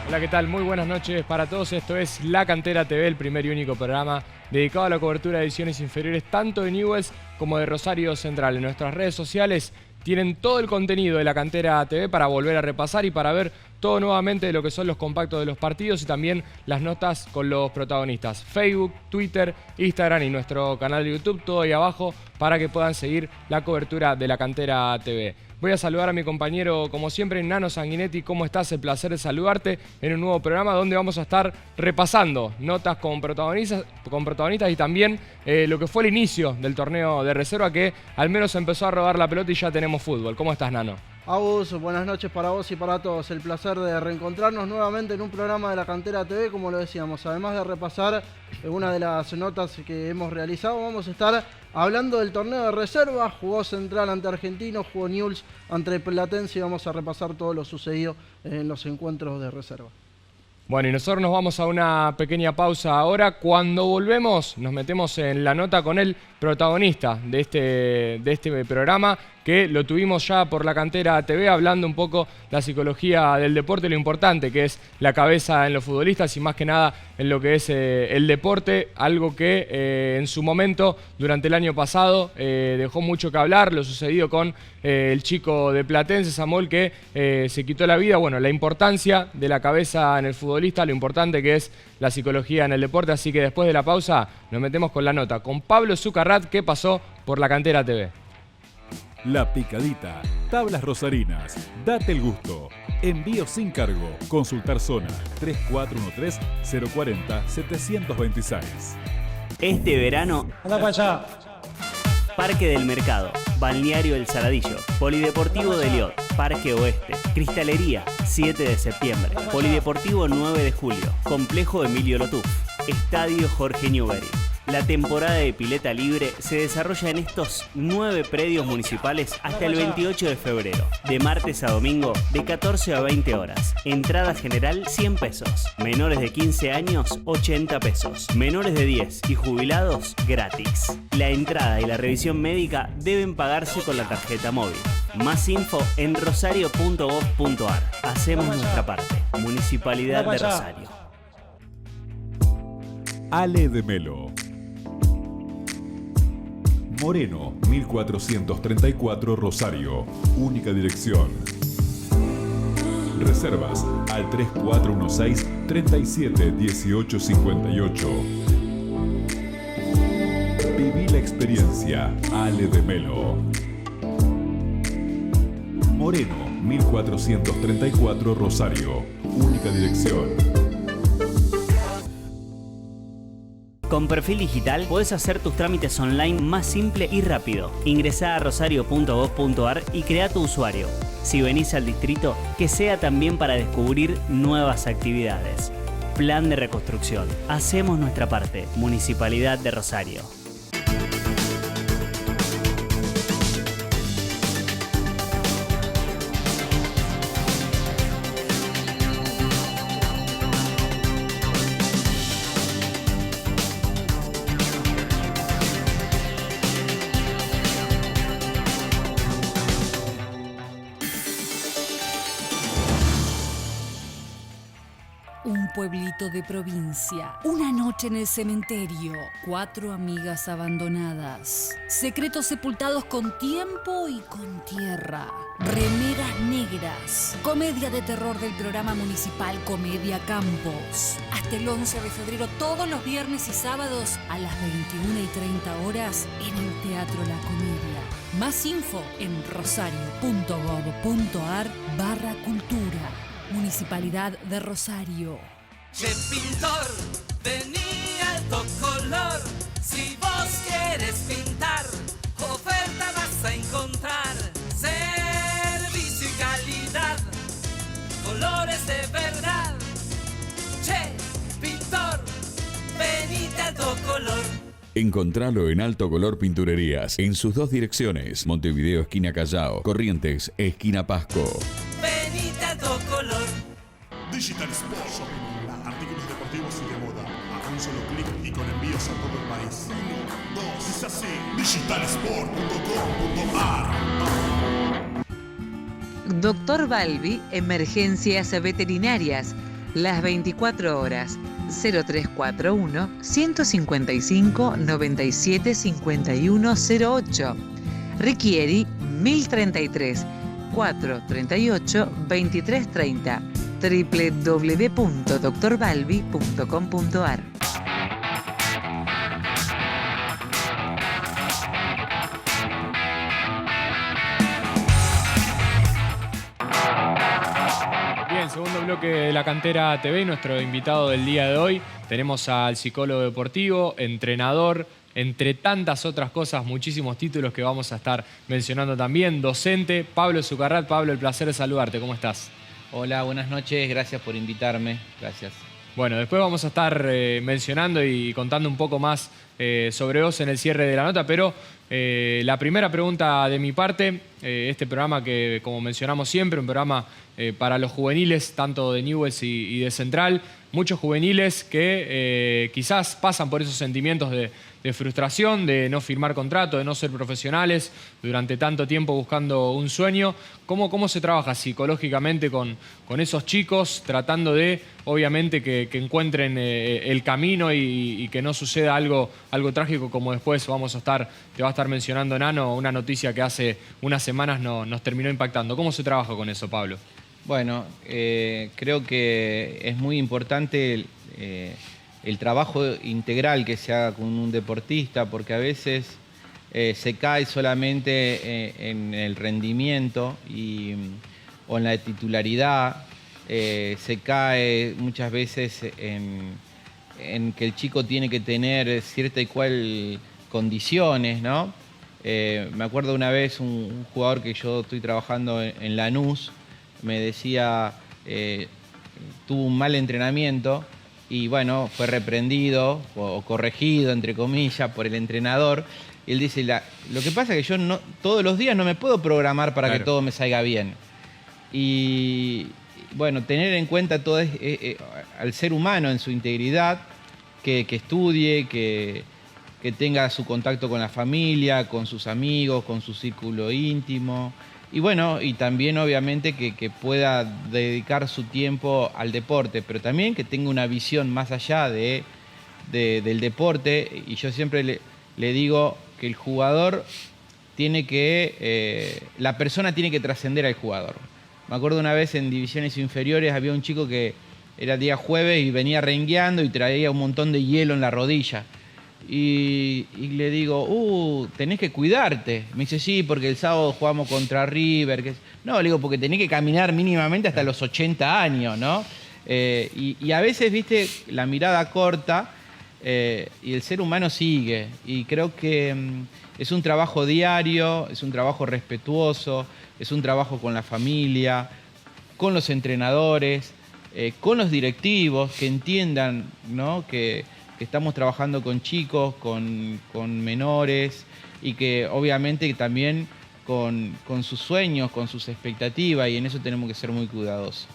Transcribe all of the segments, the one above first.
Hola, ¿qué tal? Muy buenas noches para todos. Esto es La Cantera TV, el primer y único programa dedicado a la cobertura de ediciones inferiores tanto de Newell's como de Rosario Central. En nuestras redes sociales tienen todo el contenido de La Cantera TV para volver a repasar y para ver todo nuevamente de lo que son los compactos de los partidos y también las notas con los protagonistas. Facebook, Twitter, Instagram y nuestro canal de YouTube, todo ahí abajo para que puedan seguir la cobertura de La Cantera TV. Voy a saludar a mi compañero, como siempre, Nano Sanguinetti. ¿Cómo estás? El placer de saludarte en un nuevo programa donde vamos a estar repasando notas con protagonistas y también lo que fue el inicio del torneo de reserva, que al menos empezó a rodar la pelota y ya tenemos fútbol. ¿Cómo estás, Nano? Agus, buenas noches para vos y para todos. El placer de reencontrarnos nuevamente en un programa de La Cantera TV, como lo decíamos. Además de repasar una de las notas que hemos realizado, vamos a estar hablando del torneo de reserva. Jugó Central ante Argentino, jugó Newell's ante Platense y vamos a repasar todo lo sucedido en los encuentros de reserva. Bueno, y nosotros nos vamos a una pequeña pausa ahora. Cuando volvemos nos metemos en la nota con el protagonista de este programa, que lo tuvimos ya por La Cantera TV, hablando un poco la psicología del deporte, lo importante que es la cabeza en los futbolistas y más que nada en lo que es el deporte, algo que en su momento, durante el año pasado, dejó mucho que hablar, lo sucedido con el chico de Platense, Samuel, que se quitó la vida. Bueno, la importancia de la cabeza en el futbolista, lo importante que es la psicología en el deporte, así que después de la pausa nos metemos con la nota, con Pablo Zucarrat, que pasó por La Cantera TV. La Picadita, tablas rosarinas, date el gusto. Envío sin cargo, consultar zona 3413-040-726. Este verano, anda para allá. Parque del Mercado, Balneario El Saladillo, Polideportivo de Liot, Parque Oeste, Cristalería, 7 de septiembre, Polideportivo 9 de julio, Complejo Emilio Lotuf, Estadio Jorge Newbery. La temporada de pileta libre se desarrolla en estos 9 predios municipales hasta el 28 de febrero, de martes a domingo, de 14 a 20 horas. Entrada general 100 pesos, menores de 15 años 80 pesos, menores de 10 y jubilados gratis. La entrada y la revisión médica deben pagarse con la tarjeta móvil. Más info en rosario.gov.ar. Hacemos nuestra parte. Municipalidad de Rosario. Ale de Melo. Moreno, 1434 Rosario. Única dirección. Reservas al 3416-371858. Viví la experiencia. Ale de Melo. Moreno, 1434 Rosario. Única dirección. Con Perfil Digital podés hacer tus trámites online más simple y rápido. Ingresá a rosario.gov.ar y crea tu usuario. Si venís al distrito, que sea también para descubrir nuevas actividades. Plan de reconstrucción. Hacemos nuestra parte. Municipalidad de Rosario. Pueblito de provincia, una noche en el cementerio, 4 amigas abandonadas, secretos sepultados con tiempo y con tierra, remeras negras, comedia de terror del programa municipal Comedia Campos, hasta el 11 de febrero todos los viernes y sábados a las 21:30 horas en el Teatro La Comedia. Más info en rosario.gov.ar/cultura, Municipalidad de Rosario. Che pintor, vení alto color. Si vos quieres pintar, oferta vas a encontrar. Servicio y calidad, colores de verdad. Che pintor, venite alto color. Encontralo en Alto Color Pinturerías, en sus 2 direcciones, Montevideo esquina Callao, Corrientes esquina Pasco. Venite alto color. Digital Sport Shopping. Artículos deportivos y de moda. A un solo clic y con envíos a todo el país. 1, 2, es así. Digitalsport.com.ar. Doctor Balbi, Emergencias Veterinarias. las 24 horas. 0341 155 97 51 08. Richieri 1033 438 2330. www.drbalbi.com.ar. Bien, segundo bloque de La Cantera TV, nuestro invitado del día de hoy. Tenemos al psicólogo deportivo, entrenador, entre tantas otras cosas, muchísimos títulos que vamos a estar mencionando también, docente, Pablo Zucarrat. Pablo, el placer de saludarte, ¿cómo estás? Hola, buenas noches, gracias por invitarme, gracias. Bueno, después vamos a estar mencionando y contando un poco más sobre vos en el cierre de la nota, pero la primera pregunta de mi parte, este programa que, como mencionamos siempre, un programa para los juveniles, tanto de Newell's y de Central, muchos juveniles que quizás pasan por esos sentimientos de frustración, de no firmar contrato, de no ser profesionales durante tanto tiempo buscando un sueño. ¿Cómo se trabaja psicológicamente con esos chicos, tratando de, obviamente, que encuentren el camino y que no suceda algo trágico como después te va a estar mencionando Nano, una noticia que hace unas semanas nos terminó impactando? ¿Cómo se trabaja con eso, Pablo? Bueno, creo que es muy importante el trabajo integral que se haga con un deportista, porque a veces se cae solamente en el rendimiento o en la titularidad, se cae muchas veces en que el chico tiene que tener cierta y cual condiciones, ¿no? Me acuerdo una vez un jugador que yo estoy trabajando en Lanús, me decía, tuvo un mal entrenamiento y bueno, fue reprendido o corregido, entre comillas, por el entrenador. Y él dice, lo que pasa es que yo todos los días no me puedo programar para que todo me salga bien. Y bueno, tener en cuenta todo al ser humano en su integridad, que estudie, que tenga su contacto con la familia, con sus amigos, con su círculo íntimo. Y bueno, y también obviamente que pueda dedicar su tiempo al deporte, pero también que tenga una visión más allá del deporte. Y yo siempre le digo que el jugador la persona tiene que trascender al jugador. Me acuerdo una vez en divisiones inferiores había un chico que era día jueves y venía rengueando y traía un montón de hielo en la rodilla. Y le digo, tenés que cuidarte. Me dice, sí, porque el sábado jugamos contra River. No, le digo, porque tenés que caminar mínimamente hasta los 80 años, ¿no? Y a veces, viste, la mirada corta y el ser humano sigue. Y creo que es un trabajo diario, es un trabajo respetuoso, es un trabajo con la familia, con los entrenadores, con los directivos, que entiendan, ¿no?, que estamos trabajando con chicos, con menores y que obviamente también con sus sueños, con sus expectativas, y en eso tenemos que ser muy cuidadosos.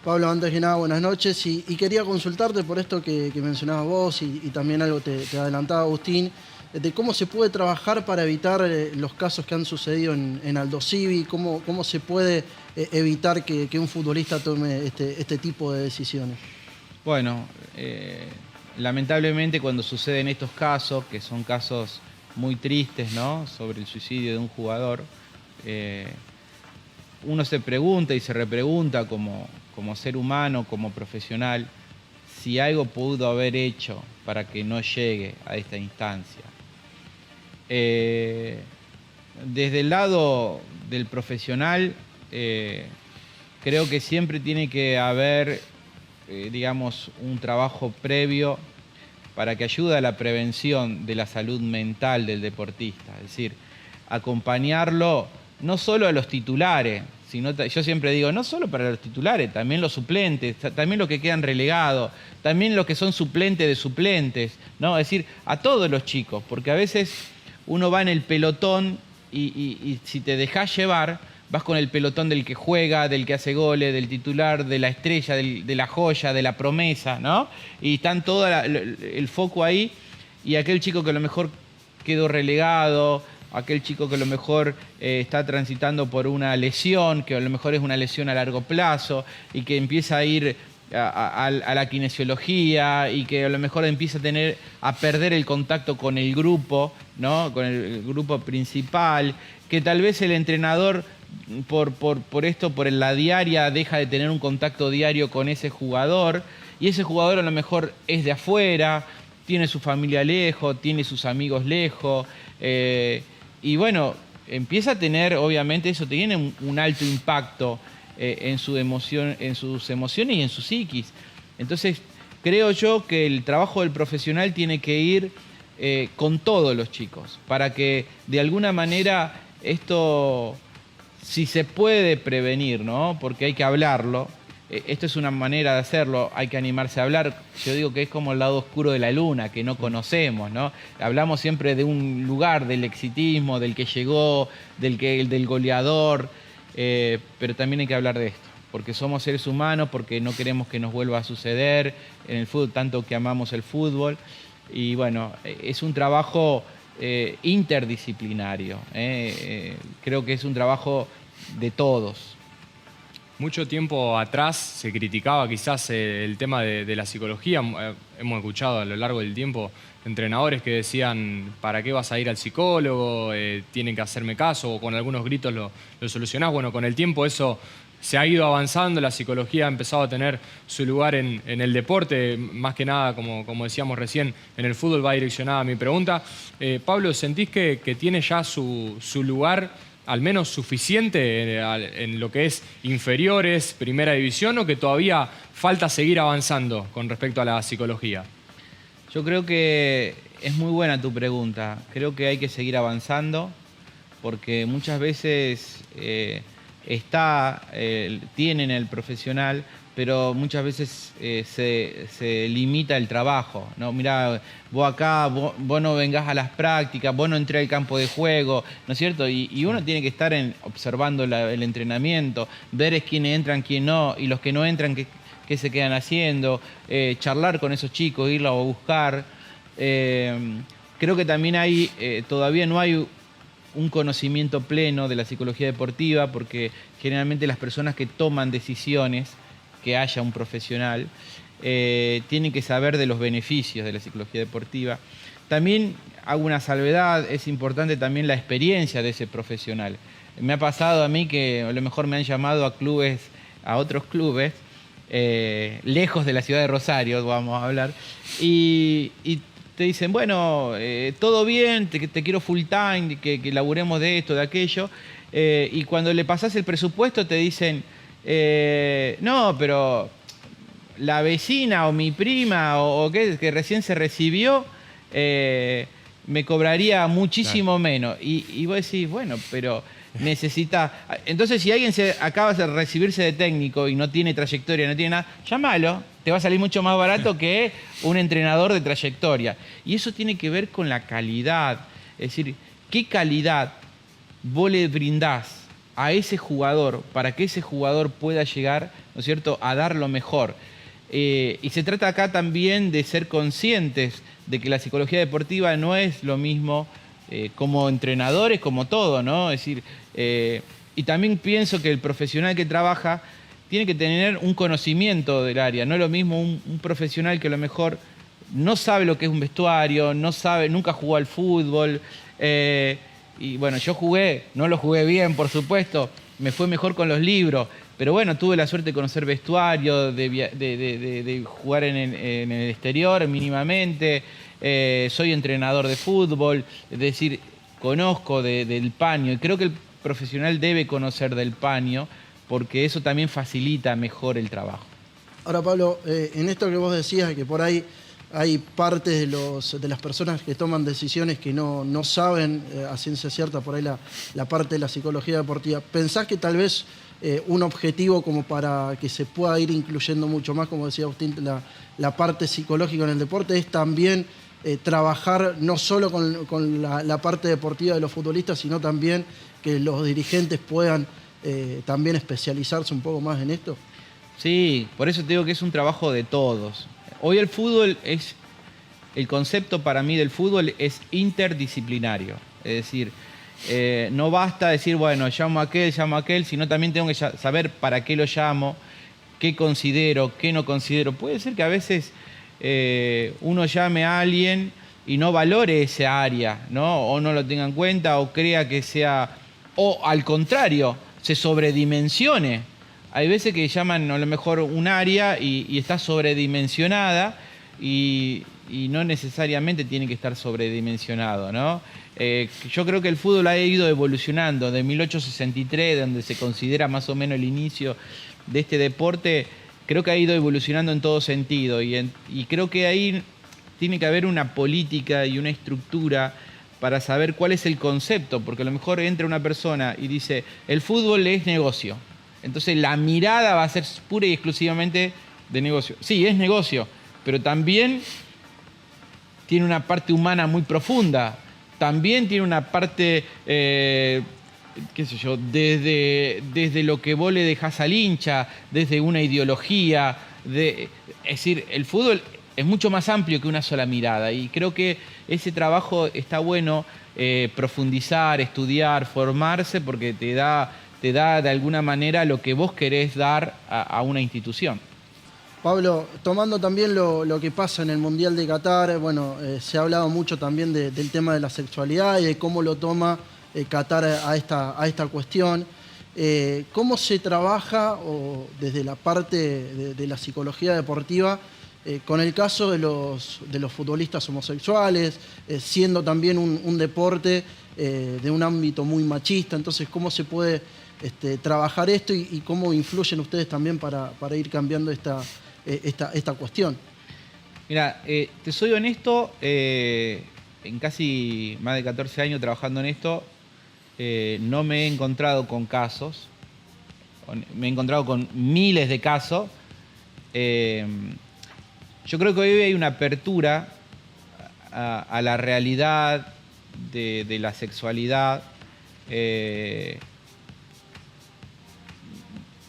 Pablo, antes que nada, buenas noches y quería consultarte por esto que mencionabas vos y también algo te adelantaba Agustín, de cómo se puede trabajar para evitar los casos que han sucedido en Aldosivi, cómo se puede evitar que un futbolista tome este tipo de decisiones. Bueno, lamentablemente cuando suceden estos casos, que son casos muy tristes, ¿no?, sobre el suicidio de un jugador, uno se pregunta y se repregunta como ser humano, como profesional, si algo pudo haber hecho para que no llegue a esta instancia. Desde el lado del profesional, creo que siempre tiene que haber, digamos, un trabajo previo para que ayude a la prevención de la salud mental del deportista. Es decir, acompañarlo no solo a los titulares, sino, yo siempre digo, no solo para los titulares, también los suplentes, también los que quedan relegados, también los que son suplentes de suplentes, ¿no? Es decir, a todos los chicos, porque a veces uno va en el pelotón y si te dejás llevar, vas con el pelotón del que juega, del que hace goles, del titular, de la estrella, de la joya, de la promesa, ¿no? Y están todo el foco ahí, y aquel chico que a lo mejor quedó relegado, aquel chico que a lo mejor está transitando por una lesión, que a lo mejor es una lesión a largo plazo, y que empieza a ir a la kinesiología y que a lo mejor empieza a perder el contacto con el grupo, ¿no? Con el grupo principal, que tal vez el entrenador por la diaria deja de tener un contacto diario con ese jugador y ese jugador a lo mejor es de afuera, tiene su familia lejos, tiene sus amigos lejos y bueno, empieza a tener, obviamente eso tiene un alto impacto en sus emociones y en su psiquis. Entonces creo yo que el trabajo del profesional tiene que ir con todos los chicos para que de alguna manera esto, si se puede prevenir, ¿no? Porque hay que hablarlo. Esto es una manera de hacerlo, hay que animarse a hablar. Yo digo que es como el lado oscuro de la luna, que no conocemos, ¿no? Hablamos siempre de un lugar, del exitismo, del que llegó, del goleador, pero también hay que hablar de esto, porque somos seres humanos, porque no queremos que nos vuelva a suceder en el fútbol, tanto que amamos el fútbol. Y bueno, es un trabajo interdisciplinario. Creo que es un trabajo de todos. Mucho tiempo atrás se criticaba quizás el tema de la psicología. Hemos escuchado a lo largo del tiempo entrenadores que decían, ¿para qué vas a ir al psicólogo? Tienen que hacerme caso, o con algunos gritos lo solucionás. Bueno, con el tiempo eso se ha ido avanzando, la psicología ha empezado a tener su lugar en el deporte, más que nada, como decíamos recién, en el fútbol va direccionada mi pregunta. Pablo, ¿sentís que tiene ya su lugar al menos suficiente en lo que es inferiores, primera división, o que todavía falta seguir avanzando con respecto a la psicología? Yo creo que es muy buena tu pregunta. Creo que hay que seguir avanzando porque muchas veces tienen el profesional, pero muchas veces se limita el trabajo, ¿no? Mirá, vos acá, vos no vengás a las prácticas, vos no entrés al campo de juego, ¿no es cierto? Y uno tiene que estar observando el entrenamiento, ver quiénes entran, quién no, y los que no entran, qué se quedan haciendo, charlar con esos chicos, irlos a buscar. Creo que también todavía no hay un conocimiento pleno de la psicología deportiva, porque generalmente las personas que toman decisiones, que haya un profesional, tienen que saber de los beneficios de la psicología deportiva. También hago una salvedad, es importante también la experiencia de ese profesional. Me ha pasado a mí que a lo mejor me han llamado a otros clubes, lejos de la ciudad de Rosario, vamos a hablar, y te dicen, bueno, todo bien, te quiero full time, que laburemos de esto, de aquello, y cuando le pasás el presupuesto te dicen, no, pero la vecina o mi prima o que recién se recibió me cobraría muchísimo menos. Y vos decís, bueno, pero necesita... Entonces, si alguien acaba de recibirse de técnico y no tiene trayectoria, no tiene nada, llámalo, te va a salir mucho más barato que un entrenador de trayectoria. Y eso tiene que ver con la calidad. Es decir, ¿qué calidad vos le brindás a ese jugador para que ese jugador pueda llegar, ¿no es cierto?, a dar lo mejor? Y se trata acá también de ser conscientes de que la psicología deportiva no es lo mismo como entrenadores, como todo, ¿no? Es decir, y también pienso que el profesional que trabaja tiene que tener un conocimiento del área. No es lo mismo un profesional que a lo mejor no sabe lo que es un vestuario, nunca jugó al fútbol. Y bueno, yo no lo jugué bien, por supuesto, me fue mejor con los libros, pero bueno, tuve la suerte de conocer vestuario, de jugar en el exterior mínimamente, soy entrenador de fútbol, es decir, conozco del paño, y creo que el profesional debe conocer del paño, porque eso también facilita mejor el trabajo. Ahora, Pablo, en esto que vos decías, que por ahí hay partes de las personas que toman decisiones que no saben a ciencia cierta por ahí la parte de la psicología deportiva. ¿Pensás que tal vez un objetivo como para que se pueda ir incluyendo mucho más, como decía Agustín, la parte psicológica en el deporte es también trabajar no solo con la parte deportiva de los futbolistas, sino también que los dirigentes puedan también especializarse un poco más en esto? Sí, por eso te digo que es un trabajo de todos. Hoy el concepto para mí del fútbol es interdisciplinario. Es decir, no basta decir, bueno, llamo a aquel, sino también tengo que saber para qué lo llamo, qué considero, qué no considero. Puede ser que a veces uno llame a alguien y no valore esa área, ¿no? O no lo tenga en cuenta, o crea que sea, o al contrario, se sobredimensione. Hay veces que llaman a lo mejor un área y está sobredimensionada y no necesariamente tiene que estar sobredimensionado, ¿no? Yo creo que el fútbol ha ido evolucionando. De 1863, donde se considera más o menos el inicio de este deporte, creo que ha ido evolucionando en todo sentido y creo que ahí tiene que haber una política y una estructura para saber cuál es el concepto, porque a lo mejor entra una persona y dice, el fútbol es negocio. Entonces la mirada va a ser pura y exclusivamente de negocio. Sí, es negocio, pero también tiene una parte humana muy profunda. También tiene una parte, qué sé yo, desde lo que vos le dejás al hincha, desde una ideología. Es decir, el fútbol es mucho más amplio que una sola mirada y creo que ese trabajo está bueno profundizar, estudiar, formarse, porque te da de alguna manera lo que vos querés dar a una institución. Pablo, tomando también lo que pasa en el Mundial de Qatar, bueno, se ha hablado mucho también del tema de la sexualidad y de cómo lo toma Qatar a esta cuestión. ¿Cómo se trabaja desde la parte de la psicología deportiva con el caso de los futbolistas homosexuales, siendo también un deporte de un ámbito muy machista? Entonces, ¿cómo se puede trabajar esto y cómo influyen ustedes también para ir cambiando esta cuestión? Mira, te soy honesto, en casi más de 14 años trabajando en esto, no me he encontrado con casos, me he encontrado con miles de casos. Yo creo que hoy hay una apertura a la realidad de la sexualidad.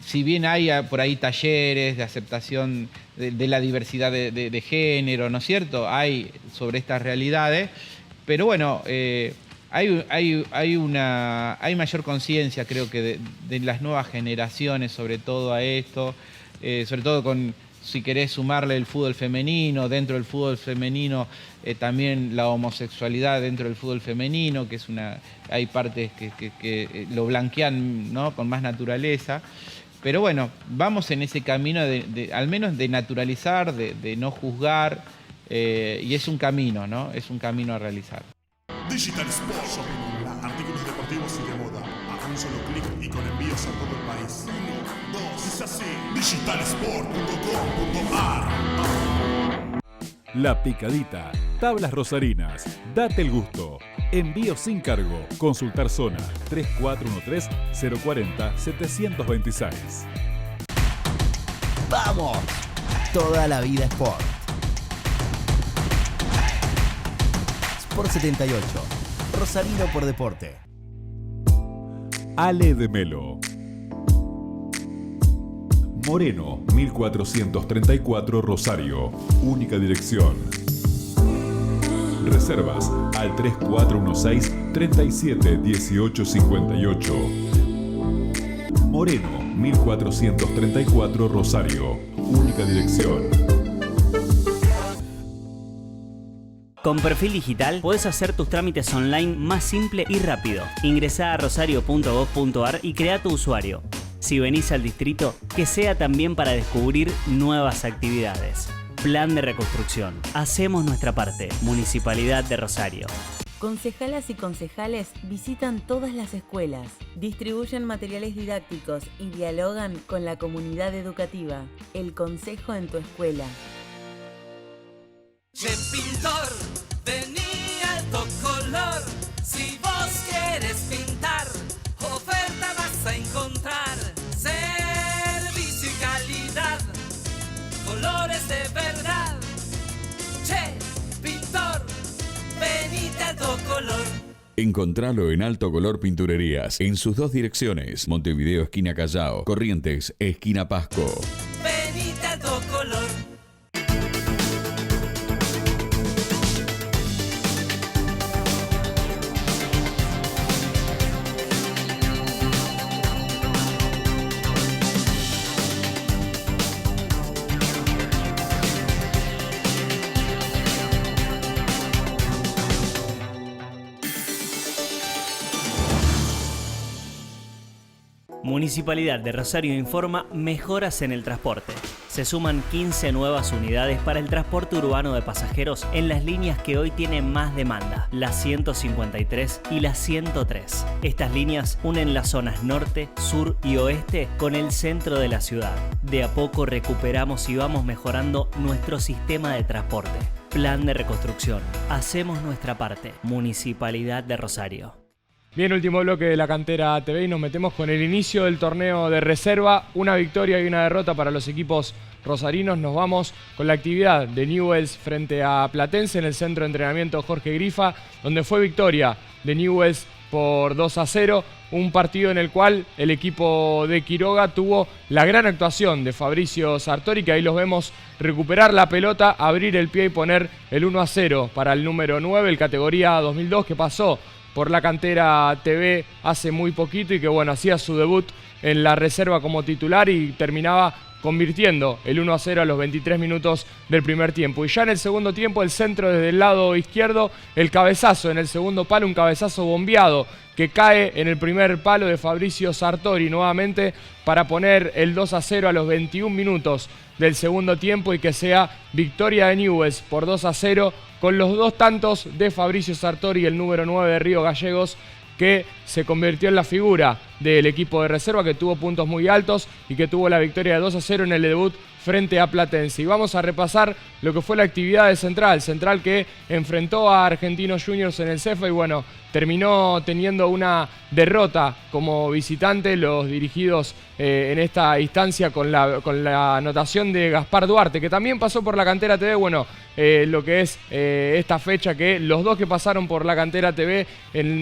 Si bien hay por ahí talleres de aceptación de la diversidad de género, ¿no es cierto? Hay sobre estas realidades, pero bueno, hay mayor conciencia, creo que, de las nuevas generaciones, sobre todo a esto, sobre todo con, si querés sumarle el fútbol femenino, dentro del fútbol femenino también la homosexualidad dentro del fútbol femenino, que hay partes que lo blanquean, ¿no?, con más naturaleza. Pero bueno, vamos en ese camino al menos de naturalizar, de no juzgar, y es un camino, ¿no? Es un camino a realizar. Digital Sport Shopping, artículos deportivos y de moda, a un solo clic y con envíos a todo el país. 1, 2, es así, digitalsport.com.ar. La Picadita, tablas rosarinas, date el gusto. Envío sin cargo. Consultar zona 3413-040-726. ¡Vamos! Toda la vida Sport. Sport 78. Rosarino por deporte. Ale de Melo. Moreno, 1434 Rosario. Única dirección. Reservas al 3416-371858. Moreno, 1434 Rosario. Única dirección. Con Perfil Digital podés hacer tus trámites online más simple y rápido. Ingresá a rosario.gov.ar y crea tu usuario. Si venís al distrito, que sea también para descubrir nuevas actividades. Plan de reconstrucción. Hacemos nuestra parte. Municipalidad de Rosario. Concejalas y concejales visitan todas las escuelas, distribuyen materiales didácticos y dialogan con la comunidad educativa. El consejo en tu escuela. Che pintor, vení alto color. Si vos quieres pintar, oferta vas a encontrar. Servicio y calidad, colores de verdad. Che pintor, venite alto color. Encontralo en Alto Color Pinturerías, en sus dos direcciones, Montevideo esquina Callao, Corrientes esquina Pasco. Venite alto color. Municipalidad de Rosario informa mejoras en el transporte. Se suman 15 nuevas unidades para el transporte urbano de pasajeros en las líneas que hoy tienen más demanda, la 153 y la 103. Estas líneas unen las zonas norte, sur y oeste con el centro de la ciudad. De a poco recuperamos y vamos mejorando nuestro sistema de transporte. Plan de reconstrucción. Hacemos nuestra parte. Municipalidad de Rosario. Bien, último bloque de la Cantera TV y nos metemos con el inicio del torneo de reserva. Una victoria y una derrota para los equipos rosarinos. Nos vamos con la actividad de Newell's frente a Platense en el centro de entrenamiento Jorge Grifa, donde fue victoria de Newell's por 2-0. Un partido en el cual el equipo de Quiroga tuvo la gran actuación de Fabricio Sartori, que ahí los vemos recuperar la pelota, abrir el pie y poner el 1-0 para el número 9, el categoría 2002, que pasó por la Cantera TV hace muy poquito y que bueno, hacía su debut en la reserva como titular y terminaba convirtiendo el 1-0 a los 23 minutos del primer tiempo. Y ya en el segundo tiempo, el centro desde el lado izquierdo, el cabezazo en el segundo palo, un cabezazo bombeado que cae en el primer palo de Fabricio Sartori nuevamente para poner el 2-0 a los 21 minutos del segundo tiempo y que sea victoria de Newell's por 2-0 con los dos tantos de Fabricio Sartori y el número 9 de Río Gallegos, que se convirtió en la figura del equipo de reserva, que tuvo puntos muy altos y que tuvo la victoria de 2-0 en el debut frente a Platense. Y vamos a repasar lo que fue la actividad de Central que enfrentó a Argentinos Juniors en el CEFA y bueno, terminó teniendo una derrota como visitante, los dirigidos en esta instancia con la anotación de Gaspar Duarte, que también pasó por la Cantera TV, bueno, lo que es esta fecha, que los dos que pasaron por la Cantera TV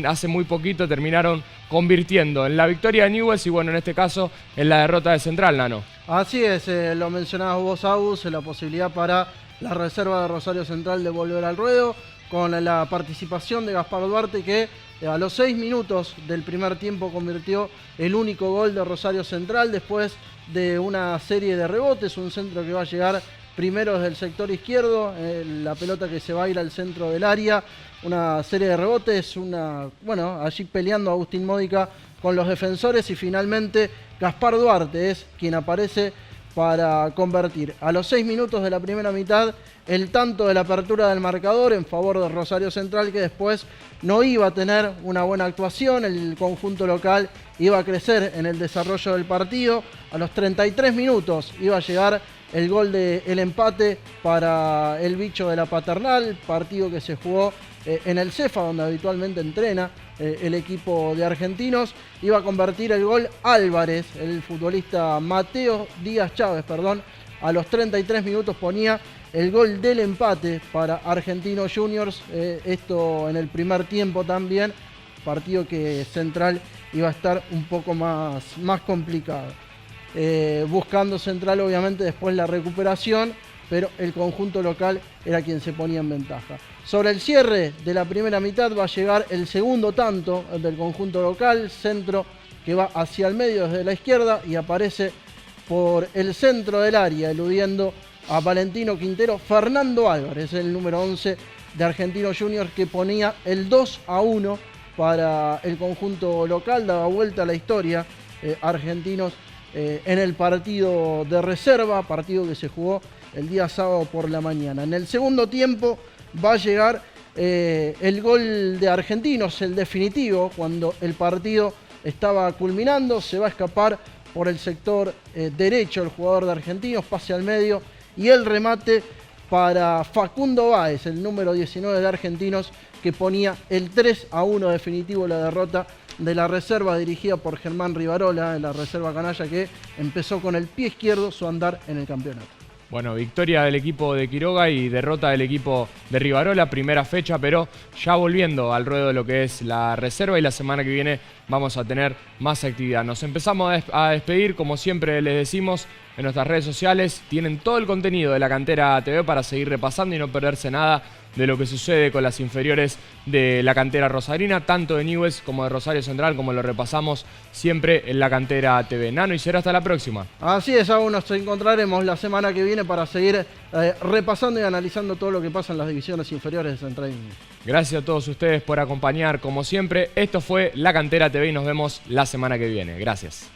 hace muy poquito terminaron convirtiendo en la victoria de Newell's y bueno, en este caso en la derrota de Central, Nano. Así es, lo mencionabas vos, Agus, la posibilidad para la reserva de Rosario Central de volver al ruedo, con la participación de Gaspar Duarte, que a los 6 minutos del primer tiempo convirtió el único gol de Rosario Central después de una serie de rebotes, un centro que va a llegar primero desde el sector izquierdo, la pelota que se va a ir al centro del área, una serie de rebotes, allí peleando Agustín Módica con los defensores y finalmente Gaspar Duarte es quien aparece para convertir. A los 6 minutos de la primera mitad, el tanto de la apertura del marcador en favor de Rosario Central, que después no iba a tener una buena actuación, el conjunto local iba a crecer en el desarrollo del partido. A los 33 minutos iba a llegar el gol del empate para el bicho de la Paternal, partido que se jugó en el CEFA, donde habitualmente entrena el equipo de argentinos. Iba a convertir el gol Álvarez, el futbolista Mateo Díaz Chávez, a los 33 minutos ponía el gol del empate para Argentinos Juniors, esto en el primer tiempo también, partido que Central iba a estar un poco más complicado. Buscando Central obviamente después la recuperación, pero el conjunto local era quien se ponía en ventaja. Sobre el cierre de la primera mitad va a llegar el segundo tanto del conjunto local, centro que va hacia el medio desde la izquierda y aparece por el centro del área, eludiendo a Valentino Quintero, Fernando Álvarez, el número 11 de Argentinos Juniors, que ponía el 2-1 para el conjunto local. Daba vuelta a la historia Argentinos en el partido de reserva, partido que se jugó el día sábado por la mañana. En el segundo tiempo va a llegar el gol de Argentinos, el definitivo, cuando el partido estaba culminando. Se va a escapar por el sector derecho el jugador de Argentinos, pase al medio y el remate para Facundo Báez, el número 19 de Argentinos, que ponía el 3-1 definitivo, la derrota de la reserva dirigida por Germán Rivarola, en la reserva canalla, que empezó con el pie izquierdo su andar en el campeonato. Bueno, victoria del equipo de Quiroga y derrota del equipo de Rivarola, primera fecha, pero ya volviendo al ruedo de lo que es la reserva, y la semana que viene vamos a tener más actividad. Nos empezamos a despedir, como siempre les decimos, en nuestras redes sociales tienen todo el contenido de la Cantera TV para seguir repasando y no perderse nada de lo que sucede con las inferiores de la cantera rosarina, tanto de Newell's como de Rosario Central, como lo repasamos siempre en la Cantera TV. Nano, y será hasta la próxima. Así es, aún nos encontraremos la semana que viene para seguir repasando y analizando todo lo que pasa en las divisiones inferiores de Central. Gracias a todos ustedes por acompañar, como siempre. Esto fue la Cantera TV y nos vemos la semana que viene. Gracias.